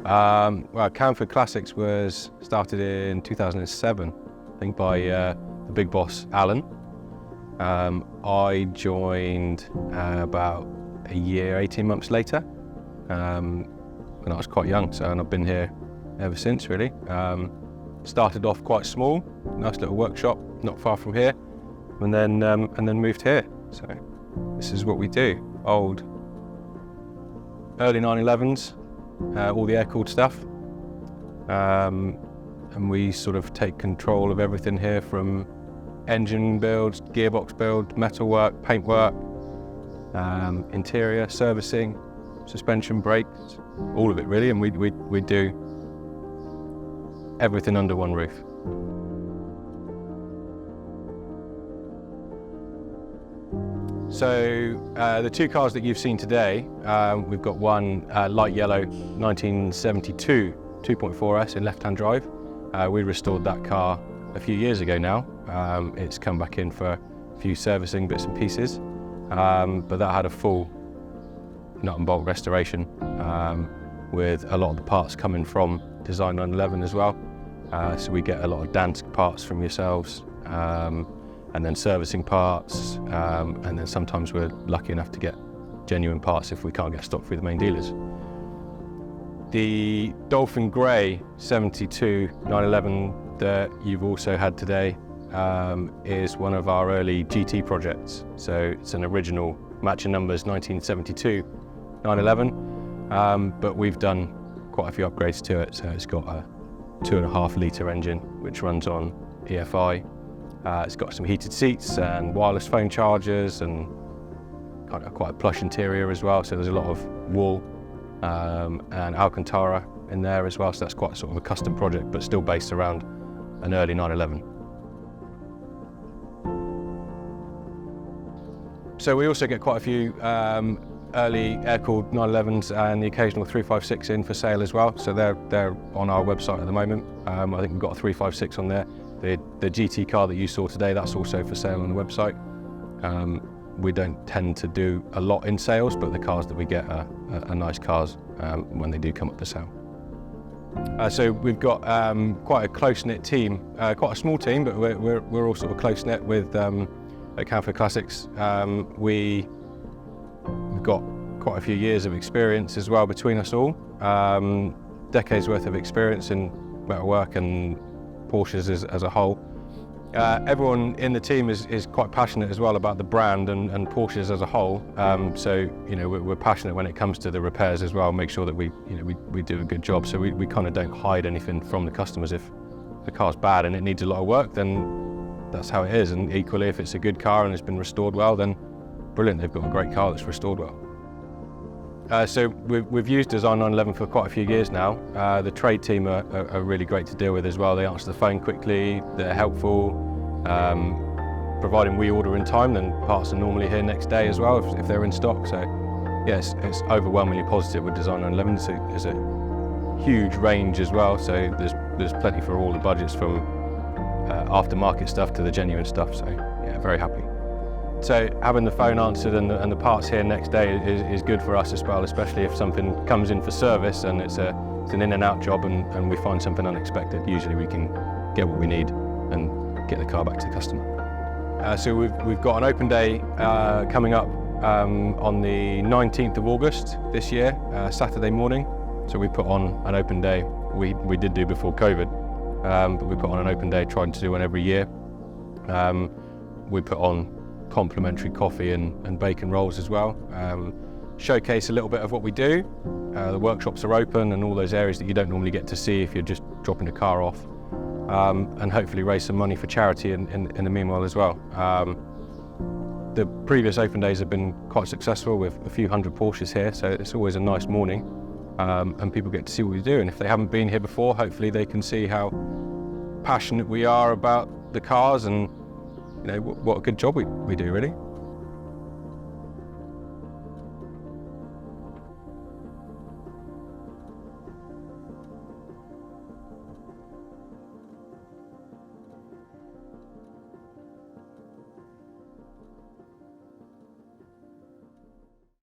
Well, Canford Classics was started in 2007, I think, by the big boss, Alan. I joined about a year, 18 months later, when I was quite young, and I've been here ever since, really. Started off quite small, nice little workshop, not far from here, and then moved here. So this is what we do. Old, early 911s, all the air-cooled stuff, and we sort of take control of everything here, from engine builds, gearbox build, metalwork, paintwork, interior, servicing, suspension, brakes, all of it really, and we do everything under one roof. So the two cars that you've seen today, we've got one light yellow 1972 2.4S in left-hand drive. We restored that car a few years ago now. It's come back in for a few servicing bits and pieces, but that had a full nut and bolt restoration, with a lot of the parts coming from Design 911 as well. So we get a lot of Dansk parts from yourselves, and then servicing parts, and then sometimes we're lucky enough to get genuine parts if we can't get stock through the main dealers. The Dolphin Grey 72 911 that you've also had today is one of our early GT projects. So it's an original matching numbers 1972 911, but we've done quite a few upgrades to it. So it's got a 2.5 litre engine which runs on EFI. It's got some heated seats and wireless phone chargers, and quite a plush interior as well. So there's a lot of wool and Alcantara in there as well. So that's quite sort of a custom project, but still based around an early 911. So we also get quite a few early air-cooled 911s and the occasional 356 in for sale as well. So they're on our website at the moment. I think we've got a 356 on there. The GT car that you saw today, that's also for sale on the website. We don't tend to do a lot in sales, but the cars that we get are nice cars when they do come up for sale. So we've got quite a close-knit team, quite a small team, but we're all sort of close-knit with at Canford Classics. We've got quite a few years of experience as well between us all, decades worth of experience in metalwork and Porsches as a whole. Everyone in the team is quite passionate as well about the brand and Porsches as a whole. So we're passionate when it comes to the repairs as well. Make sure that we do a good job. So we kind of don't hide anything from the customers. If the car's bad and it needs a lot of work, then that's how it is. And equally, if it's a good car and it's been restored well, then brilliant. They've got a great car that's restored well. So we've used Design 911 for quite a few years now. The trade team are really great to deal with as well. They answer the phone quickly, they're helpful. Providing we order in time, then parts are normally here next day as well if they're in stock. So yes, it's overwhelmingly positive with Design 911. So there's a huge range as well. So there's plenty for all the budgets, from aftermarket stuff to the genuine stuff. So yeah, very happy. So having the phone answered and the parts here next day is good for us as well, especially if something comes in for service and it's an in and out job and we find something unexpected. Usually we can get what we need and get the car back to the customer. So we've got an open day coming up on the 19th of August this year, Saturday morning. So we put on an open day. We did do before COVID, but we put on an open day, trying to do one every year. We put on complimentary coffee and bacon rolls as well. Showcase a little bit of what we do. The workshops are open and all those areas that you don't normally get to see if you're just dropping a car off. And hopefully raise some money for charity in the meanwhile as well. The previous open days have been quite successful with a few hundred Porsches here, so it's always a nice morning, and people get to see what we do. And if they haven't been here before, hopefully they can see how passionate we are about the cars and what a good job we do, really.